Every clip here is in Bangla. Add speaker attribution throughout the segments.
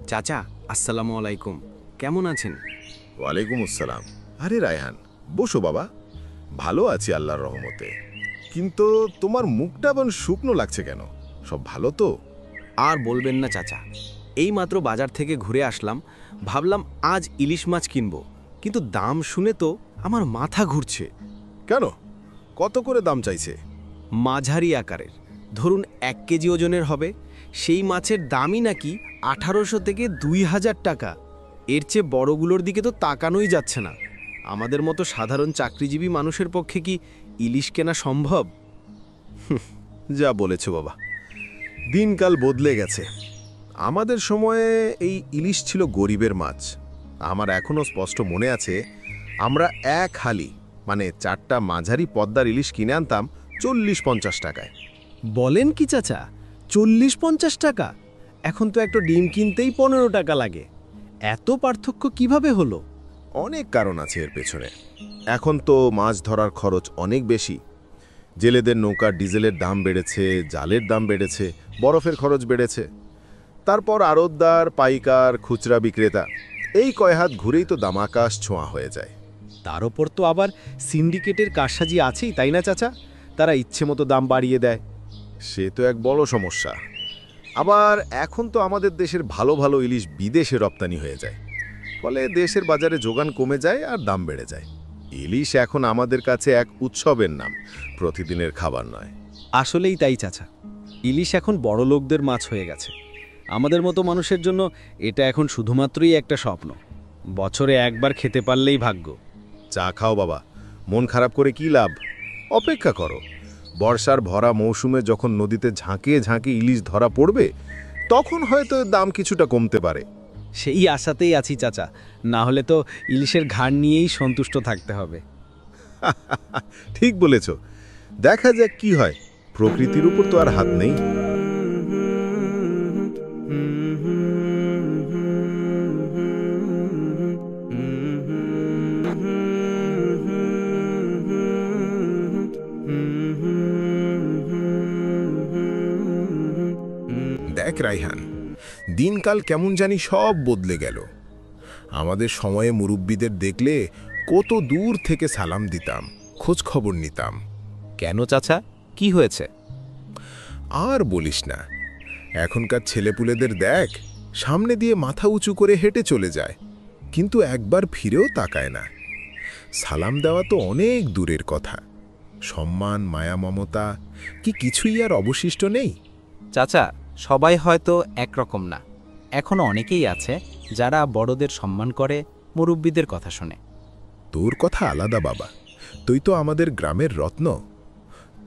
Speaker 1: চাচা, আসসালামু আলাইকুম। কেমন আছেন?
Speaker 2: ওয়ালাইকুম আসসালাম। আরে রায়হান, বসো বাবা। ভালো আছি আল্লাহর রহমতে। কিন্তু তোমার মুখটা বেশ শুকনো লাগছে কেন? সব ভালো তো?
Speaker 1: আর বলবেন না চাচা, এইমাত্র বাজার থেকে ঘুরে আসলাম। ভাবলাম আজ ইলিশ মাছ কিনবো, কিন্তু দাম শুনে তো আমার মাথা ঘুরছে।
Speaker 2: কেন? কত করে দাম চাইছে?
Speaker 1: মাঝারি আকারের, ধরুন 1 কেজি ওজনের হবে। সেই মাছের দামই নাকি 1800 থেকে 2000 টাকা। এর চেয়ে বড়গুলোর দিকে তো তাকানোই যাচ্ছে না। আমাদের মতো সাধারণ চাকরিজীবী মানুষের পক্ষে কি ইলিশ কেনা সম্ভব?
Speaker 2: যা বলেছো বাবা, দিনকাল বদলে গেছে। আমাদের সময়ে এই ইলিশ ছিল গরিবের মাছ। আমার এখনো স্পষ্ট মনে আছে, আমরা এক হালি মানে 4টা মাঝারি পদ্মার ইলিশ কিনে আনতাম 40-50 টাকায়।
Speaker 1: বলেন কি চাচা, 40-50 টাকা? এখন তো একটা ডিম কিনতেই 15 টাকা লাগে। এত পার্থক্য কিভাবে হলো?
Speaker 2: অনেক কারণ আছে এর পেছনে। এখন তো মাছ ধরার খরচ অনেক বেশি। জেলেদের নৌকার ডিজেলের দাম বেড়েছে, জালের দাম বেড়েছে, বরফের খরচ বেড়েছে। তারপর আড়তদার, পাইকার, খুচরা বিক্রেতা, এই কয় হাত ঘুরেই তো দাম আকাশ ছোঁয়া হয়ে যায়।
Speaker 1: তার ওপর তো আবার সিন্ডিকেটের কারসাজি আছেই, তাই না চাচা? তারা ইচ্ছে মতো দাম বাড়িয়ে দেয়।
Speaker 2: সে তো এক বড় সমস্যা। আবার এখন তো আমাদের দেশের ভালো ভালো ইলিশ বিদেশে রপ্তানি হয়ে যায়, ফলে দেশের বাজারে যোগান কমে যায় আর দাম বেড়ে যায়। ইলিশ এখন আমাদের কাছে এক উৎসবের নাম, প্রতিদিনের খাবার নয়।
Speaker 1: আসলেই তাই চাচা, ইলিশ এখন বড় লোকদের মাছ হয়ে গেছে। আমাদের মতো মানুষের জন্য এটা এখন শুধুমাত্রই একটা স্বপ্ন। বছরে একবার খেতে পারলেই ভাগ্য।
Speaker 2: চা খাও বাবা, মন খারাপ করে কি লাভ? অপেক্ষা করো, বর্ষার ভরা মৌসুমে যখন নদীতে ঝাঁকিয়ে ঝাঁকিয়ে ইলিশ ধরা পড়বে, তখন হয়তো দাম কিছুটা কমতে পারে।
Speaker 1: সেই আশাতেই আছি চাচা, না হলে তো ইলিশের ঘাড় নিয়েই সন্তুষ্ট থাকতে হবে।
Speaker 2: ঠিক বলেছ। দেখা যাক কি হয়, প্রকৃতির উপর তো আর হাত নেই। দেখ রাইহান, দিনকাল কেমন জানি সব বদলে গেল। আমাদের সময়ে মুরব্বিদের দেখলে কত দূর থেকে সালাম দিতাম, খোঁজ খবর নিতাম।
Speaker 1: কেন চাচা, কি হয়েছে?
Speaker 2: আর বলিস না, এখনকার ছেলেপুলেদের দেখ, সামনে দিয়ে মাথা উঁচু করে হেঁটে চলে যায়, কিন্তু একবার ফিরেও তাকায় না। সালাম দেওয়া তো অনেক দূরের কথা, সম্মান, মায়া, মমতা কি কিছুই আর অবশিষ্ট নেই?
Speaker 3: চাচা, সবাই হয়তো একরকম না। এখনো অনেকেই আছে যারা বড়দের সম্মান করে, মুরব্বিদের কথা শোনে।
Speaker 2: তোর কথা আলাদা বাবা, তুই তো আমাদের গ্রামের রত্ন।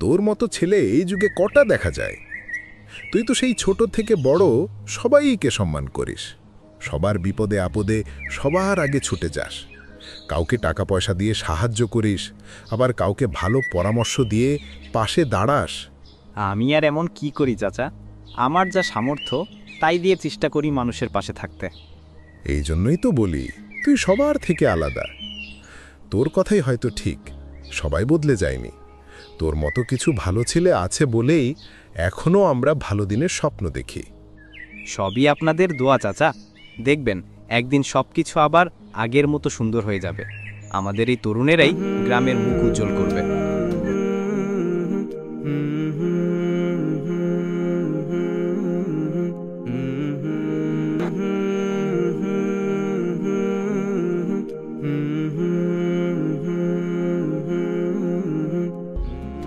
Speaker 2: তোর মতো ছেলে এই যুগে কটা দেখা যায়? তুই তো সেই ছোট থেকে বড় সবাইকে সম্মান করিস, সবার বিপদে আপদে সবার আগে ছুটে যাস, কাউকে টাকা পয়সা দিয়ে সাহায্য করিস, আবার কাউকে ভালো পরামর্শ দিয়ে পাশে দাঁড়াস।
Speaker 3: আমি আর এমন কি করি চাচা? আমার যা সামর্থ্য তাই দিয়ে চেষ্টা করি মানুষের পাশে থাকতে।
Speaker 2: এই জন্যই তো বলি, তুই সবার থেকে আলাদা। তোর কথাই হয়তো ঠিক, সবাই বদলে যায়নি। তোর মতো কিছু ভালো ছেলে আছে বলেই এখনও আমরা ভালো দিনের স্বপ্ন দেখি।
Speaker 3: সবই আপনাদের দোয়া চাচা। দেখবেন একদিন সবকিছু আবার আগের মতো সুন্দর হয়ে যাবে। আমাদের এই তরুণেরাই গ্রামের মুখ উজ্জ্বল করবে।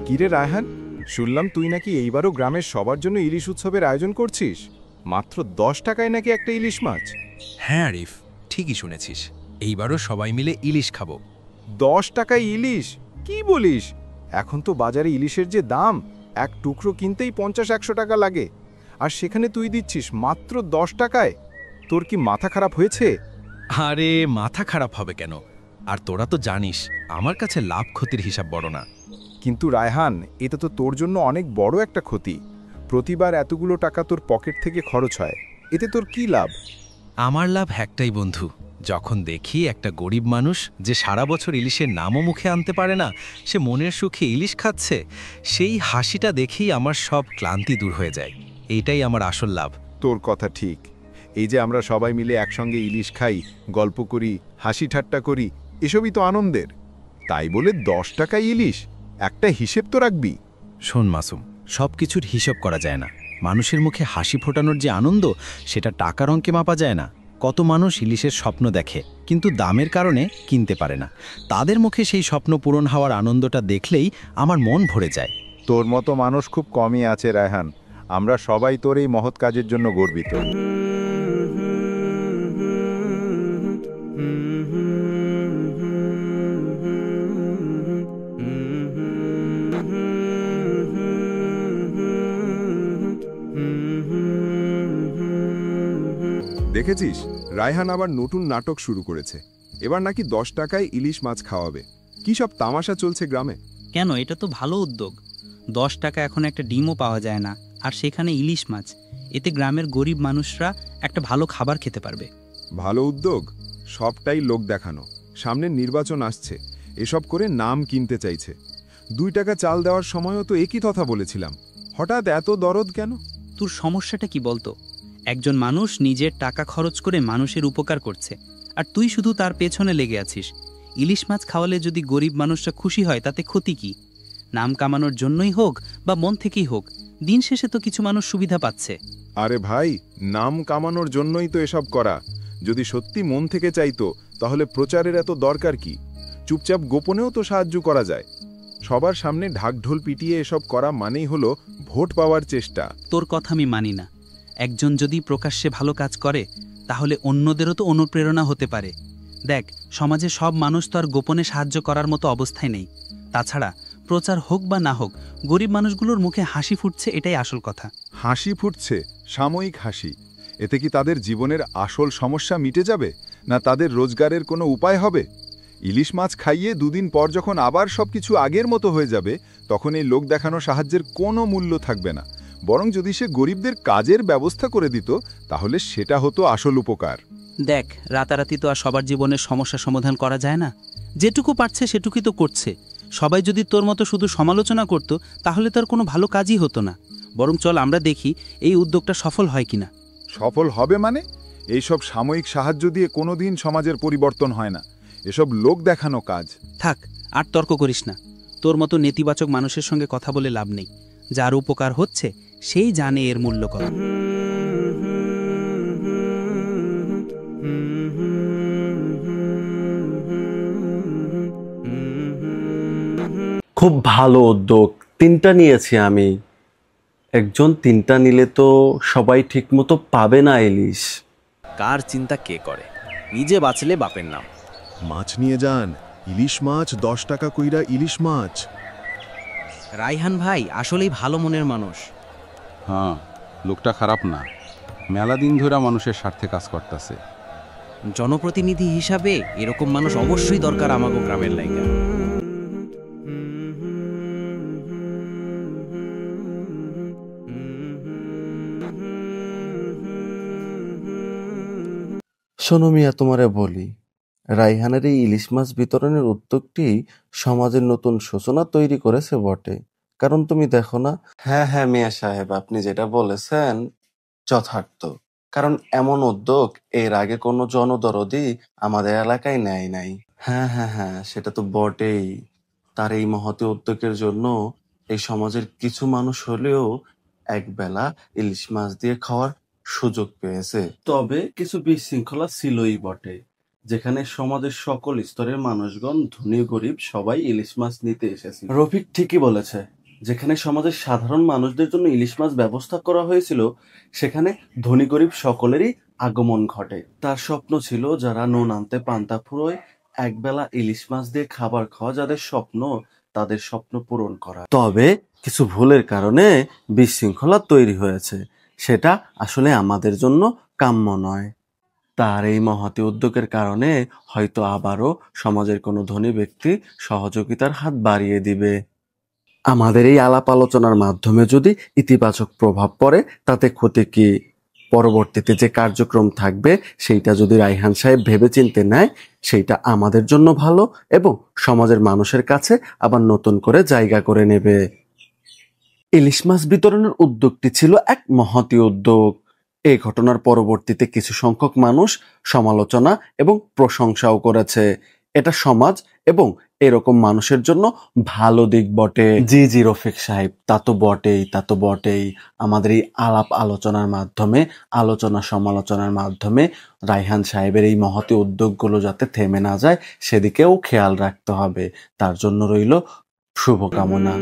Speaker 4: কিরে রায়হান, শুনলাম তুই নাকি এইবারও গ্রামের সবার জন্য ইলিশ উৎসবের আয়োজন করছিস। মাত্র 10 টাকায় নাকি একটা ইলিশ মাছ?
Speaker 5: হ্যাঁ আরিফ, ঠিকই শুনেছিস। এইবারও সবাই মিলে ইলিশ খাবো।
Speaker 4: 10 টাকায় ইলিশ? কি বলিস? এখন তো বাজারে ইলিশের যে দাম, এক টুকরো কিনতেই 50-100 টাকা লাগে, আর সেখানে তুই দিচ্ছিস মাত্র 10 টাকায়। তোর কি মাথা খারাপ হয়েছে?
Speaker 5: আরে মাথা খারাপ হবে কেন? আর তোরা তো জানিস আমার কাছে লাভ ক্ষতির হিসাব বড় না।
Speaker 4: কিন্তু রায়হান, এটা তো তোর জন্য অনেক বড় একটা ক্ষতি। প্রতিবার এতগুলো টাকা তোর পকেট থেকে খরচ হয়, এতে তোর কি লাভ?
Speaker 5: আমার লাভ একটাই বন্ধু, যখন দেখি একটা গরিব মানুষ যে সারা বছর ইলিশের নামও মুখে আনতে পারে না, সে মনের সুখে ইলিশ খাচ্ছে, সেই হাসিটা দেখেই আমার সব ক্লান্তি দূর হয়ে যায়। এইটাই আমার আসল লাভ।
Speaker 4: তোর কথা ঠিক, এই যে আমরা সবাই মিলে একসঙ্গে ইলিশ খাই, গল্প করি, হাসি ঠাট্টা করি, এসবই তো আনন্দের। তাই বলে 10 টাকায় ইলিশ, একটা হিসেব তো রাখবি।
Speaker 5: শোন মাসুম, সব কিছুর হিসাব করা যায় না। মানুষের মুখে হাসি ফোটানোর যে আনন্দ, সেটা টাকার অঙ্কে মাপা যায় না। কত মানুষ ইলিশের স্বপ্ন দেখে কিন্তু দামের কারণে কিনতে পারে না। তাদের মুখে সেই স্বপ্ন পূরণ হওয়ার আনন্দটা দেখলেই আমার মন ভরে যায়।
Speaker 4: তোর মতো মানুষ খুব কমই আছে রায়হান। আমরা সবাই তোর এই মহৎ কাজের জন্য গর্বিত।
Speaker 6: দেখেছিস, রায়হান আবার নতুন নাটক শুরু করেছে। এবার নাকি 10 টাকায় ইলিশ মাছ খাওয়াবে। কি সব তামাশা চলছে গ্রামে।
Speaker 7: কেন, এটা তো ভালো উদ্যোগ। 10 টাকা এখন একটা ডিমও পাওয়া যায় না, আর সেখানে ইলিশ মাছ। এতে গ্রামের গরিব মানুষরা একটা ভালো খাবার খেতে পারবে।
Speaker 6: ভালো উদ্যোগ, সবটাই লোক দেখানো। সামনে নির্বাচন আসছে, এসব করে নাম কিনতে চাইছে। 2 টাকা চাল দেওয়ার সময়ও তো একই কথা বলেছিলাম। হঠাৎ এত দরদ কেন?
Speaker 7: তোর সমস্যাটা কি বলতো? একজন মানুষ নিজের টাকা খরচ করে মানুষের উপকার করছে, আর তুই শুধু তার পেছনে লেগে আছিস। ইলিশ মাছ খাওয়ালে যদি গরিব মানুষরা খুশি হয় তাতে ক্ষতি কি? নাম কামানোর জন্যই হোক বা মন থেকেই হোক, দিন শেষে তো কিছু মানুষ সুবিধা পাচ্ছে।
Speaker 6: আরে ভাই, নাম কামানোর জন্যই তো এসব করা। যদি সত্যি মন থেকে চাইতো তাহলে প্রচারের এত দরকার কি? চুপচাপ গোপনেও তো সাহায্য করা যায়। সবার সামনে ঢাকঢোল পিটিয়ে এসব করা মানেই হলো ভোট পাওয়ার চেষ্টা।
Speaker 7: তোর কথা আমি মানি না। একজন যদি প্রকাশ্যে ভালো কাজ করে তাহলে অন্যদেরও তো অনুপ্রেরণা হতে পারে। দেখ, সমাজে সব মানুষ তো আর গোপনে সাহায্য করার মতো অবস্থায় নেই। তাছাড়া প্রচার হোক বা না হোক, গরিব মানুষগুলোর মুখে হাসি ফুটছে, এটাই আসল কথা।
Speaker 6: হাসি ফুটছে, সাময়িক হাসি। এতে কি তাদের জীবনের আসল সমস্যা মিটে যাবে, না তাদের রোজগারের কোনো উপায় হবে? ইলিশ মাছ খাইয়ে 2 দিন পর যখন আবার সবকিছু আগের মতো হয়ে যাবে, তখন এই লোক দেখানো সাহায্যের কোনো মূল্য থাকবে না। বরং যদি সে গরিবদের কাজের ব্যবস্থা করে দিত, তাহলে সেটা হতো আসল উপকার।
Speaker 7: দেখ, রাতারাতি তো আর সবার জীবনের সমস্যা সমাধান করা যায় না। যেটুকু পারছে সেটুকুই তো করছে। সবাই যদি তোর মতো শুধু সমালোচনা করত তাহলে তার কোনো ভালো কাজই হতো না। বরং চল আমরা দেখি এই উদ্যোগটা সফল হয় কিনা।
Speaker 6: সফল হবে মানে? এইসব সাময়িক সাহায্য দিয়ে কোনোদিন সমাজের পরিবর্তন হয় না। এসব লোক দেখানো কাজ।
Speaker 7: থাক, আর তর্ক করিস না। তোর মতো নেতিবাচক মানুষের সঙ্গে কথা বলে লাভ নেই। যার উপকার হচ্ছে সেই জানে এর মূল্য কত।
Speaker 8: খুব ভালো উদ্যোগ, 3টা নিয়েছি আমি। একজন 3টা নিলে তো সবাই ঠিকমতো পাবে না ইলিশ।
Speaker 3: কার চিন্তা কে করে? নিজে বাঁচলে বাপের নাম।
Speaker 6: মাছ নিয়ে যান, ইলিশ মাছ 10 টাকা কইরা ইলিশ মাছ।
Speaker 7: রায়হান ভাই আসলেই ভালো মনের মানুষ।
Speaker 9: হ্যাঁ, লোকটা খারাপ না। মেলা দিন ধরে মানুষের স্বার্থে কাজ করতেছে।
Speaker 7: জনপ্রতিনিধি হিসাবে এরকম মানুষ অবশ্যই দরকার আমাগো গ্রামের লাইগা।
Speaker 8: শোনো মিয়া, তোমারে বলি, রায়হানের এই ইলিশ মাছ বিতরণের উদ্যোগটি সমাজের নতুন সূচনা তৈরি করেছে বটে। কারণ তুমি দেখো না। হ্যাঁ হ্যাঁ মিয়া সাহেব, আপনি যেটা বলেছেন যথার্থ। কারণ এমন উদ্যোগ এর আগে কোনো জনদরদি আমাদের এলাকায় নেয় নাই। হ্যাঁ হ্যাঁ হ্যাঁ, সেটা তো বটেই। তার এই মহৎ উদ্যোগের জন্য এই সমাজের কিছু মানুষ হলেও একবেলা ইলিশ মাছ দিয়ে খাওয়ার সুযোগ পেয়েছে। তবে কিছু বিশৃঙ্খলা ছিলই বটে, যেখানে সমাজের সকল স্তরের মানুষগণ, ধনী গরিব সবাই ইলিশ মাছ নিতে এসেছে। রফিক ঠিকই বলেছে, যেখানে সমাজের সাধারণ মানুষদের জন্য ইলিশ মাছ ব্যবস্থা করা হয়েছিল, সেখানে ধনী গরিব সকলেরই আগমন ঘটে। তার স্বপ্ন ছিল যারা নুন আনতে পান্তা ফুরোয় একবেলা ইলিশ মাছ দিয়ে খাবার খাওয়া, যাদের স্বপ্ন, তাদের স্বপ্ন পূরণ করা। তবে কিছু ভুলের কারণে বিশৃঙ্খলা তৈরি হয়েছে, সেটা আসলে আমাদের জন্য কাম্য নয়। তার এই মহতী উদ্যোগের কারণে হয়তো আবারও সমাজের কোনো ধনী ব্যক্তি সহযোগিতার হাত বাড়িয়ে দিবে। আমাদের এই আলাপ আলোচনার মাধ্যমে যদি ইতিবাচক প্রভাব পড়ে তাতে ক্ষতি কি? পরবর্তীতে যে কার্যক্রম থাকবে সেইটা যদি রায়হান সাহেব ভেবেচিন্তে নেয়, সেইটা আমাদের জন্য ভালো এবং সমাজের মানুষের কাছে আবার নতুন করে জায়গা করে নেবে। ইলিশ মাছ বিতরণের উদ্যোগটি ছিল এক মহতী উদ্যোগ। এই ঘটনার পরবর্তীতে কিছু সংখ্যক মানুষ সমালোচনা এবং প্রশংসাও করেছে। এটা সমাজ এবং এরকম মানুষের জন্য ভালো দিক বটে। জি জি রফিক সাহেব, তা তো বটেই। আমাদের এই আলাপ আলোচনার মাধ্যমে, আলোচনা সমালোচনার মাধ্যমে রায়হান সাহেবের এই মহতী উদ্যোগগুলো যাতে থেমে না যায় সেদিকেও খেয়াল রাখতে হবে। তার জন্য রইল শুভকামনা।